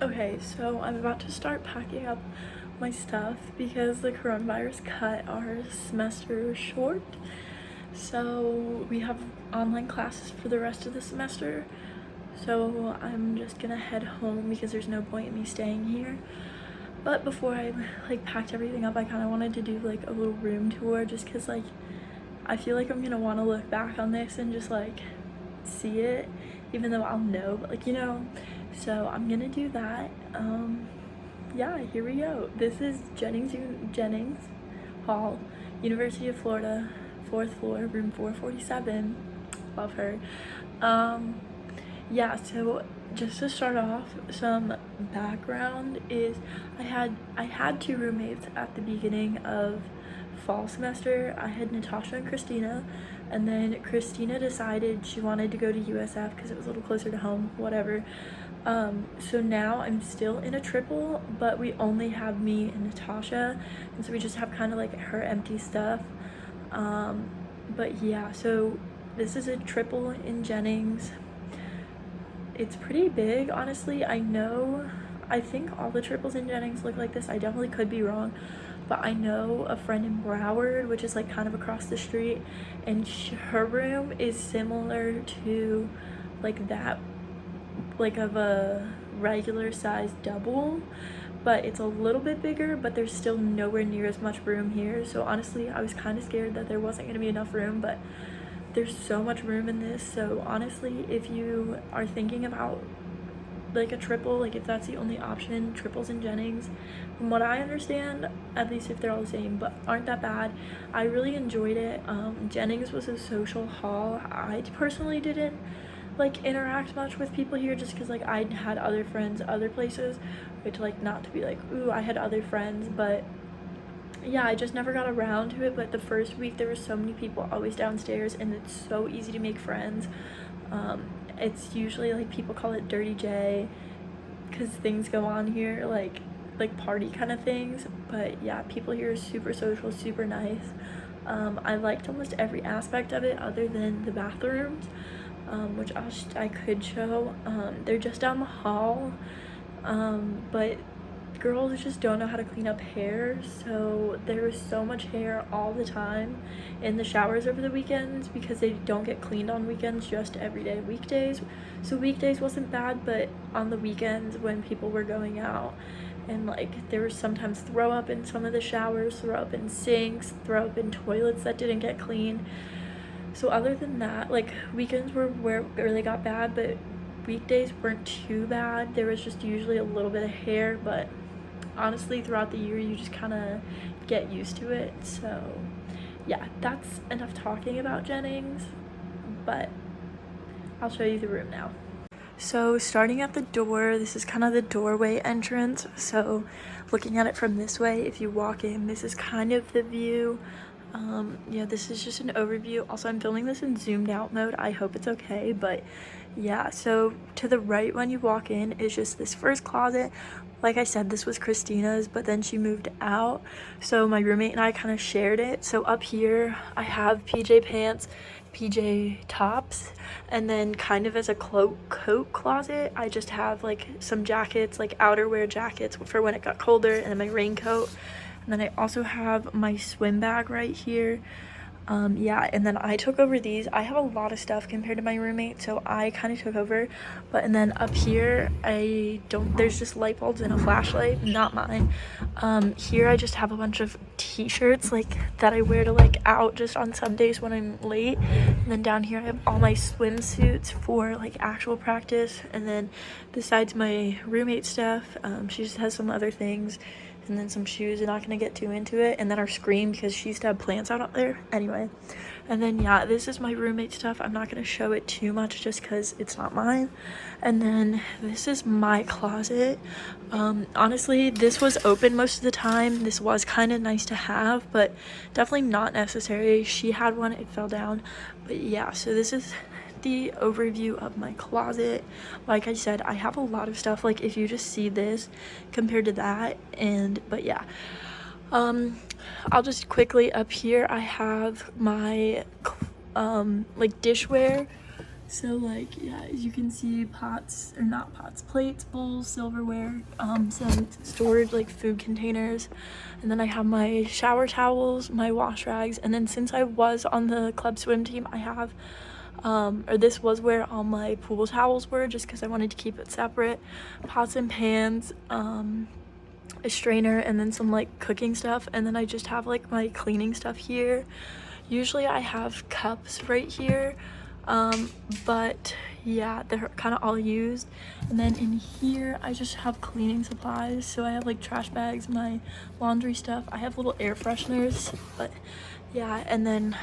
Okay, so I'm about to start packing up my stuff because the coronavirus cut our semester short. So we have online classes for the rest of the semester. So I'm just gonna head home because there's no point in me staying here. But before I packed everything up, I kind of wanted to do like a little room tour just because I feel like I'm gonna want to look back on this and just see it, even though I'll know, but so I'm gonna do that. Yeah, here we go. This is Jennings Hall, University of Florida, 4th floor, room 447. Love her. um yeah, so just to start off, some background is I had two roommates at the beginning of fall semester. I had Natasha and Christina, and then Christina decided she wanted to go to USF because it was a little closer to home, whatever. So now I'm still in a triple, but we only have me and Natasha, and so we just have kind of like her empty stuff. But yeah, so this is a triple in Jennings. It's pretty big, honestly. I think all the triples in Jennings look like this. I definitely could be wrong, but I know a friend in Broward, which is like kind of across the street, and her room is similar to like that, like of a regular size double, but it's a little bit bigger, but there's still nowhere near as much room here. So honestly, I was kind of scared that there wasn't going to be enough room, but there's so much room in this. So honestly, if you are thinking about like a triple, like if that's the only option, triples in Jennings, from what I understand, at least if they're all the same, but aren't that bad. I really enjoyed it. Jennings was a social hall. I personally didn't interact much with people here just because I had other friends other places, which not to be ooh, I had other friends, but yeah, I just never got around to it. But the first week there were so many people always downstairs, and it's so easy to make friends. It's usually people call it Dirty J because things go on here like party kind of things. But yeah, people here are super social, super nice. I liked almost every aspect of it other than the bathrooms, which I could show. They're just down the hall, but girls just don't know how to clean up hair, so there was so much hair all the time in the showers over the weekends because they don't get cleaned on weekends, just everyday weekdays. So weekdays wasn't bad, but on the weekends when people were going out, and there was sometimes throw up in some of the showers, throw up in sinks, throw up in toilets that didn't get cleaned. So other than that, weekends were where it really got bad, but weekdays weren't too bad. There was just usually a little bit of hair, but honestly throughout the year you just kind of get used to it. So yeah, that's enough talking about Jennings, but I'll show you the room now. So starting at the door, this is kind of the doorway entrance. So looking at it from this way, if you walk in, this is kind of the view. Yeah, this is just an overview. Also, I'm filming this in zoomed out mode. I hope it's okay, but yeah, so to the right when you walk in is just this first closet. Like I said, this was Christina's, but then she moved out, so my roommate and I kind of shared it. So up here I have PJ pants, PJ tops, and then kind of as a coat closet I just have some jackets, outerwear jackets for when it got colder, and then my raincoat. And then I also have my swim bag right here. Yeah, and then I took over these. I have a lot of stuff compared to my roommate, so I kind of took over. And then up here, there's just light bulbs and a flashlight, not mine. Here I just have a bunch of t-shirts that I wear to out just on some days when I'm late. And then down here I have all my swimsuits for actual practice. And then besides my roommate stuff, she just has some other things, and then some shoes. I'm not gonna get too into it. And then our screen, because she used to have plants out there anyway. And then yeah, this is my roommate stuff. I'm not gonna show it too much just because it's not mine. And then this is my closet. Honestly, this was open most of the time. This was kind of nice to have, but definitely not necessary. She had one, it fell down. But yeah, so this is the overview of my closet. Like I said, I have a lot of stuff, if you just see this compared to that. But yeah, I'll just quickly, up here I have my dishware. So like, yeah, as you can see, pots, or not pots, plates, bowls, silverware, some stored like food containers, and then I have my shower towels, my wash rags, and then since I was on the club swim team, I have or this was where all my pool towels were, just because I wanted to keep it separate. Pots and pans, a strainer, and then some like cooking stuff, and then I just have like my cleaning stuff here. Usually I have cups right here, but yeah, they're kind of all used. And then in here I just have cleaning supplies, so I have like trash bags, my laundry stuff, I have little air fresheners, but yeah, and then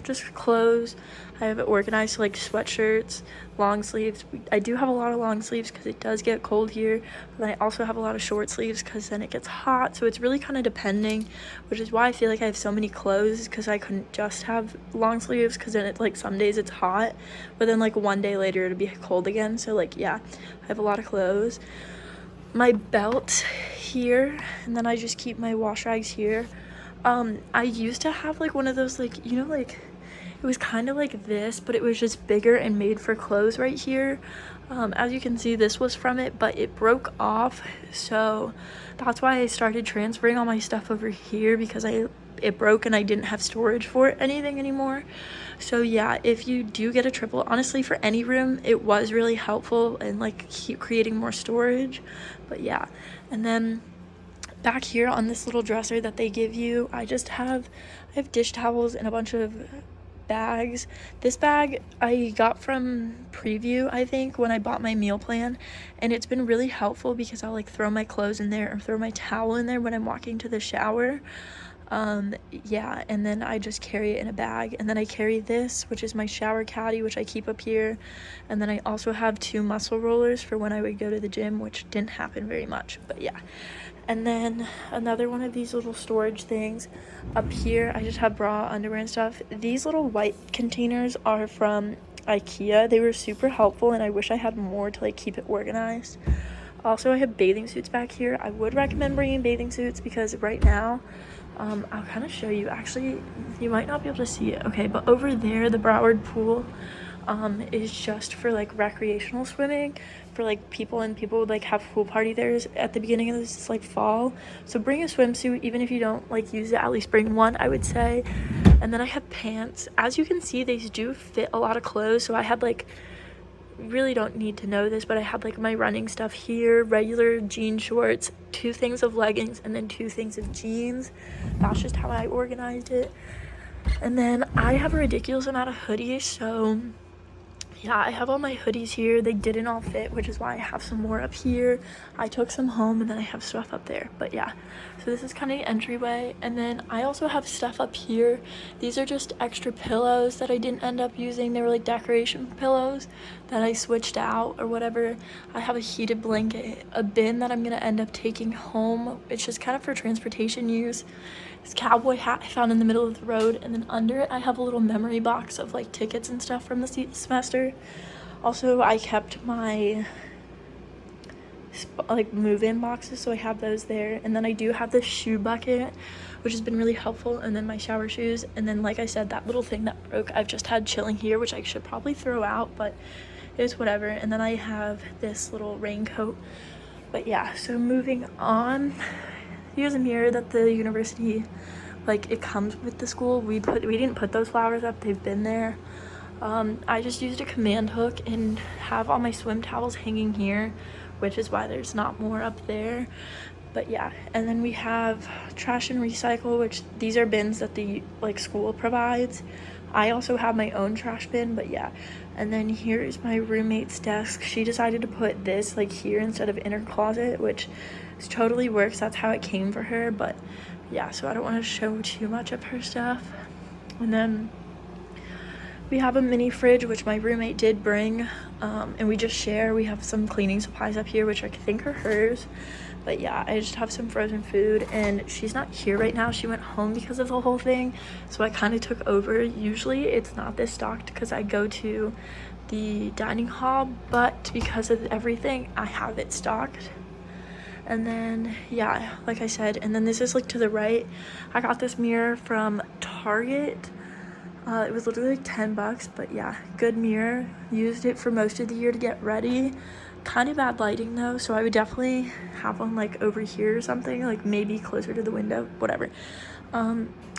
just clothes. I have it organized, so like sweatshirts, long sleeves. I do have a lot of long sleeves because it does get cold here, but then I also have a lot of short sleeves because then it gets hot, so it's really kind of depending, which is why I feel like I have so many clothes, because I couldn't just have long sleeves, because then it's like some days it's hot, but then like one day later it'll be cold again. So like, yeah, I have a lot of clothes. My belt here, and then I just keep my wash rags here. I used to have like one of those, like, you know, like it was kind of like this, but it was just bigger and made for clothes right here. As you can see, this was from it, but it broke off, so that's why I started transferring all my stuff over here, because it broke and I didn't have storage for anything anymore. So yeah, if you do get a triple, honestly, for any room, it was really helpful and like keep creating more storage. But yeah, and then back here on this little dresser that they give you, I have dish towels and a bunch of bags. This bag I got from Preview, I think, when I bought my meal plan, and it's been really helpful because I'll like throw my clothes in there or throw my towel in there when I'm walking to the shower. Yeah, and then I just carry it in a bag, and then I carry this, which is my shower caddy, which I keep up here, and then I also have 2 muscle rollers for when I would go to the gym, which didn't happen very much, but yeah. And then another one of these little storage things up here, I just have bra, underwear, and stuff. These little white containers are from IKEA. They were super helpful, and I wish I had more to like keep it organized. Also, I have bathing suits back here. I would recommend bringing bathing suits because right now, I'll kind of show you. Actually, you might not be able to see it. Okay, but over there, the Broward pool is just for like recreational swimming, for like people, and people would like have pool party there at the beginning of this like fall. So bring a swimsuit, even if you don't like use it, at least bring one, I would say. And then I have pants. As you can see, these do fit a lot of clothes, so I had like, really don't need to know this, but I had like my running stuff here, regular jean shorts, 2 things of leggings, and then 2 things of jeans. That's just how I organized it. And then I have a ridiculous amount of hoodies, so yeah, I have all my hoodies here. They didn't all fit, which is why I have some more up here. I took some home, and then I have stuff up there. But yeah, so this is kind of the entryway. And then I also have stuff up here. These are just extra pillows that I didn't end up using. They were like decoration pillows that I switched out or whatever. I have a heated blanket, a bin that I'm gonna end up taking home. It's just kind of for transportation use. This cowboy hat I found in the middle of the road, and then under it I have a little memory box of like tickets and stuff from the semester. Also, I kept my like move-in boxes, so I have those there. And then I do have this shoe bucket, which has been really helpful, and then my shower shoes, and then like I said, that little thing that broke I've just had chilling here, which I should probably throw out, but it's whatever. And then I have this little raincoat. But yeah, so moving on, here's a mirror that the university, like, it comes with the school. We didn't put those flowers up, they've been there. I just used a command hook and have all my swim towels hanging here, which is why there's not more up there. But yeah, and then we have trash and recycle, which these are bins that the like school provides. I also have my own trash bin, but yeah. And then here is my roommate's desk. She decided to put this like here instead of in her closet, which totally works. That's how it came for her. But yeah, so I don't want to show too much of her stuff. And then we have a mini fridge, which my roommate did bring, and we just share. We have some cleaning supplies up here, which I think are hers. But yeah, I just have some frozen food, and she's not here right now. She went home because of the whole thing, so I kind of took over. Usually it's not this stocked because I go to the dining hall, but because of everything, I have it stocked. And then yeah, like I said, and then this is like to the right, I got this mirror from Target. It was literally like 10 bucks, but yeah, good mirror. Used it for most of the year to get ready. Kind of bad lighting though, so I would definitely have one like over here or something, like maybe closer to the window, whatever.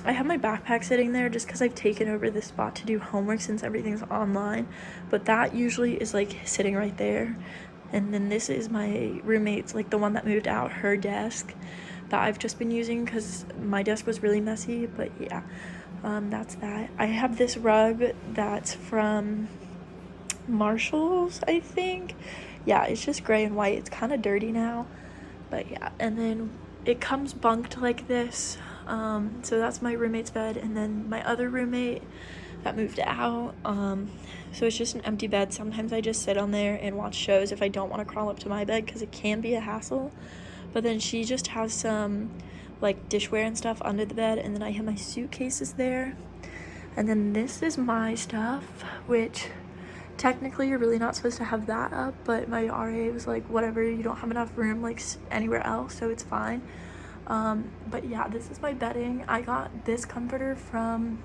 I have my backpack sitting there just because I've taken over this spot to do homework since everything's online, but that usually is like sitting right there. And then this is my roommate's, like the one that moved out, her desk that I've just been using because my desk was really messy. But yeah, that's that. I have this rug that's from Marshall's, I think. Yeah, it's just gray and white. It's kind of dirty now, but yeah. And then it comes bunked like this. So that's my roommate's bed, and then my other roommate that moved out, so it's just an empty bed. Sometimes I just sit on there and watch shows if I don't want to crawl up to my bed because it can be a hassle. But then she just has some like dishware and stuff under the bed, and then I have my suitcases there. And then this is my stuff, which technically you're really not supposed to have that up, but my RA was like, whatever, you don't have enough room like anywhere else, so it's fine. But yeah, this is my bedding. I got this comforter from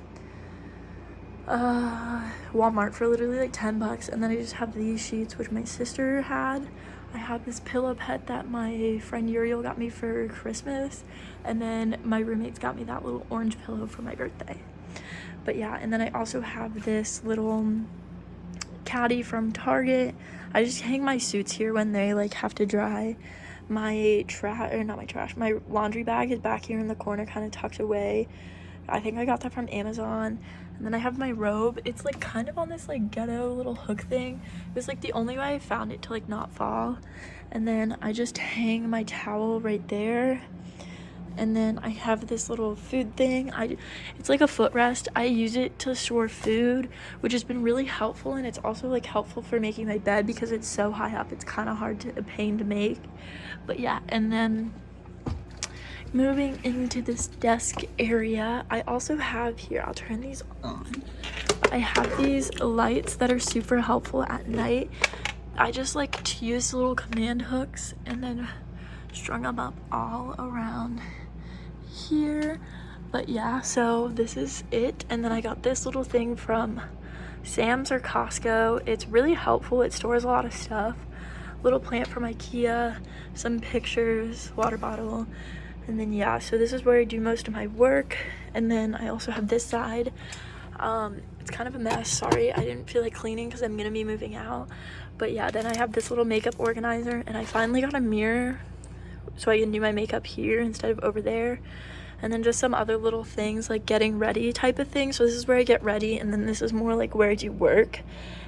Walmart for literally like 10 bucks, and then I just have these sheets which my sister had. I have this pillow pet that my friend Uriel got me for Christmas, and then my roommates got me that little orange pillow for my birthday. But yeah, and then I also have this little caddy from Target. I just hang my suits here when they like have to dry. My laundry bag is back here in the corner, kind of tucked away. I think I got that from Amazon. And then I have my robe. It's like kind of on this like ghetto little hook thing. It was like the only way I found it to like not fall. And then I just hang my towel right there. And then I have this little food thing. It's like a footrest. I use it to store food, which has been really helpful, and it's also like helpful for making my bed because it's so high up. It's kind of a pain to make. But yeah, and then moving into this desk area, I also have here, I'll turn these on. I have these lights that are super helpful at night. I just like to use little command hooks and then strung them up all around here. But yeah, so this is it. And then I got this little thing from Sam's or Costco. It's really helpful. It stores a lot of stuff. Little plant from IKEA, some pictures, water bottle. And then yeah, so this is where I do most of my work. And then I also have this side. It's kind of a mess, sorry, I didn't feel like cleaning because I'm gonna be moving out. But yeah, then I have this little makeup organizer, and I finally got a mirror so I can do my makeup here instead of over there. And then just some other little things like getting ready type of thing. So this is where I get ready, and then this is more like where I do work,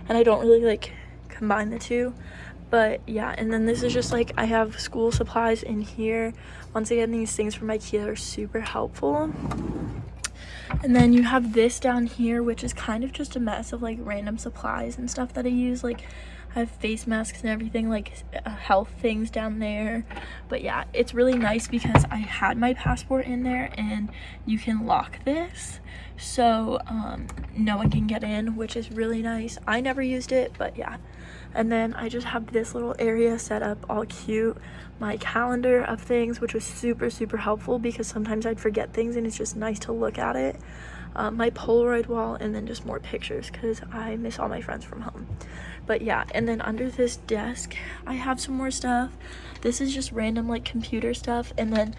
and I don't really like combine the two. But yeah, and then this is just like I have school supplies in here. Once again, these things from IKEA are super helpful. And then you have this down here, which is kind of just a mess of like random supplies and stuff that I use. Like I have face masks and everything, like health things down there. But yeah, it's really nice because I had my passport in there, and you can lock this so no one can get in, which is really nice. I never used it, but yeah. And then I just have this little area set up all cute, my calendar of things, which was super helpful because sometimes I'd forget things and it's just nice to look at it. My Polaroid wall, and then just more pictures because I miss all my friends from home. But yeah, and then under this desk I have some more stuff. This is just random like computer stuff, and then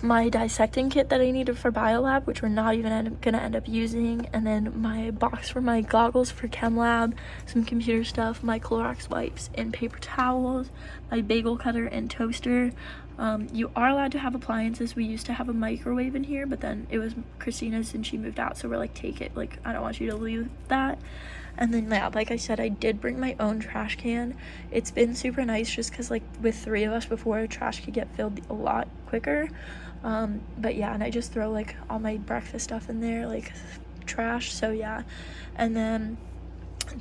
my dissecting kit that I needed for biolab, which we're not even gonna end up using, and then my box for my goggles for chem lab, some computer stuff, my Clorox wipes and paper towels, my bagel cutter and toaster. You are allowed to have appliances. We used to have a microwave in here, but then it was Christina's and she moved out, so we're like, take it, like I don't want you to leave that. And then yeah, like I said, I did bring my own trash can. It's been super nice just because like with 3 of us before, trash could get filled a lot quicker. But yeah, and I just throw like all my breakfast stuff in there, like trash. So yeah. And then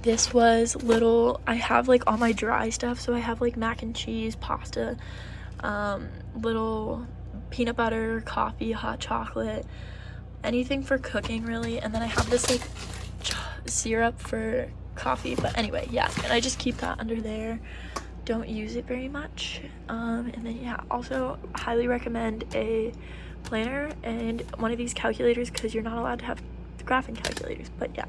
this was little, I have like all my dry stuff, so I have like mac and cheese, pasta, little peanut butter, coffee, hot chocolate, anything for cooking really. And then I have this like syrup for coffee, but anyway, yeah, and I just keep that under there. Don't use it very much. And then yeah, also highly recommend a planner and one of these calculators because you're not allowed to have graphing calculators, but yeah.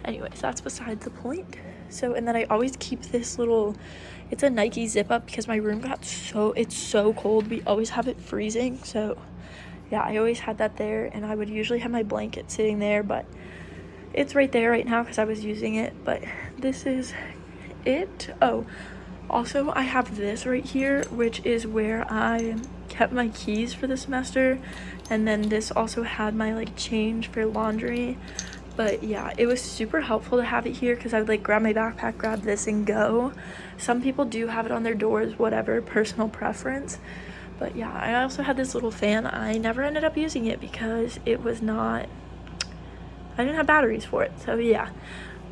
Anyways, that's besides the point. So, and then I always keep this little, it's a Nike zip up because my room got it's so cold. We always have it freezing. So yeah, I always had that there, and I would usually have my blanket sitting there, but it's right there right now because I was using it. But this is it. Oh, also I have this right here, which is where I kept my keys for the semester, and then this also had my like change for laundry. But yeah, it was super helpful to have it here because I would like grab my backpack, grab this, and go. Some people do have it on their doors, whatever, personal preference. But yeah, I also had this little fan. I never ended up using it because it was not, I didn't have batteries for it. So yeah,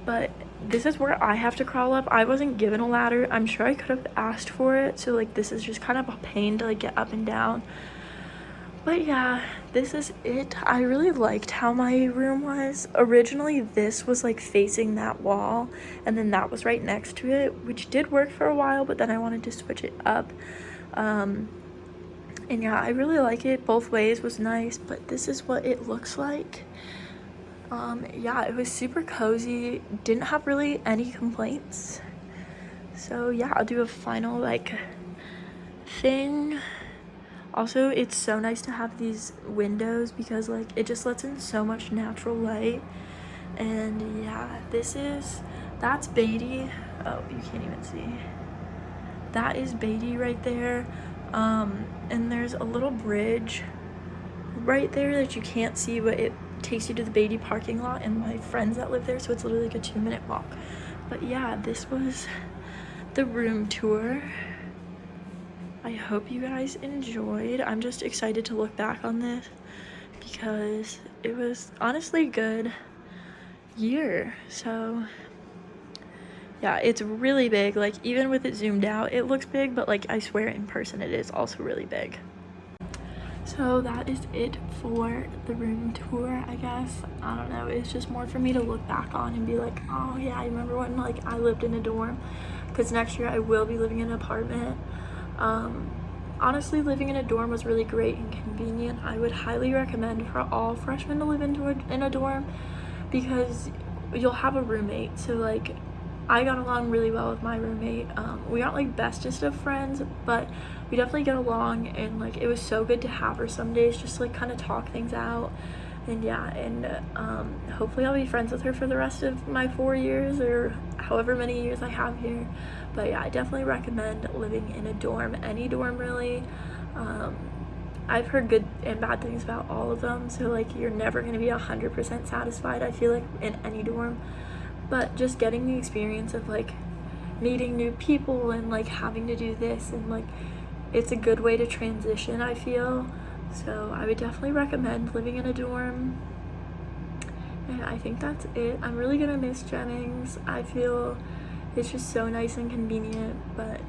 but this is where I have to crawl up. I wasn't given a ladder. I'm sure I could have asked for it. So like this is just kind of a pain to like get up and down. But yeah, this is it. I really liked how my room was. Originally, this was like facing that wall, and then that was right next to it, which did work for a while, but then I wanted to switch it up. And yeah, I really like it. Both ways was nice, but this is what it looks like. Yeah, it was super cozy. Didn't have really any complaints. So yeah, I'll do a final like thing. Also, it's so nice to have these windows because like it just lets in so much natural light. And yeah, that's Beatty. Oh, you can't even see. That is Beatty right there. And there's a little bridge right there that you can't see, but it takes you to the Beatty parking lot and my friends that live there, so it's literally like a 2-minute walk. But yeah, this was the room tour. I hope you guys enjoyed. I'm just excited to look back on this because it was honestly a good year. So yeah, it's really big. Like even with it zoomed out, it looks big, but like I swear in person it is also really big. So that is it for the room tour, I guess. I don't know, it's just more for me to look back on and be like, oh yeah, I remember when like I lived in a dorm, because next year I will be living in an apartment. Honestly, living in a dorm was really great and convenient. I would highly recommend for all freshmen to live in a dorm because you'll have a roommate. So like I got along really well with my roommate. We aren't like bestest of friends, but we definitely get along, and like it was so good to have her some days just to like kind of talk things out. And yeah, and hopefully I'll be friends with her for the rest of my 4 years or however many years I have here. But yeah, I definitely recommend living in a dorm, any dorm really. I've heard good and bad things about all of them, so like you're never going to be 100% satisfied, I feel like, in any dorm. But just getting the experience of like meeting new people and like having to do this, and like it's a good way to transition, I feel. So I would definitely recommend living in a dorm. And I think that's it. I'm really gonna miss Jennings. I feel it's just so nice and convenient, but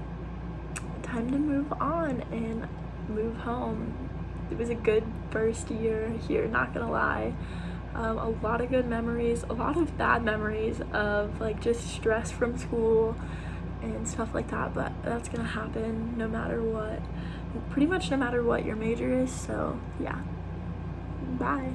time to move on and move home. It was a good first year here, not gonna lie. A lot of good memories, a lot of bad memories of like just stress from school and stuff like that, but that's gonna happen no matter what, pretty much no matter what your major is. So yeah, bye.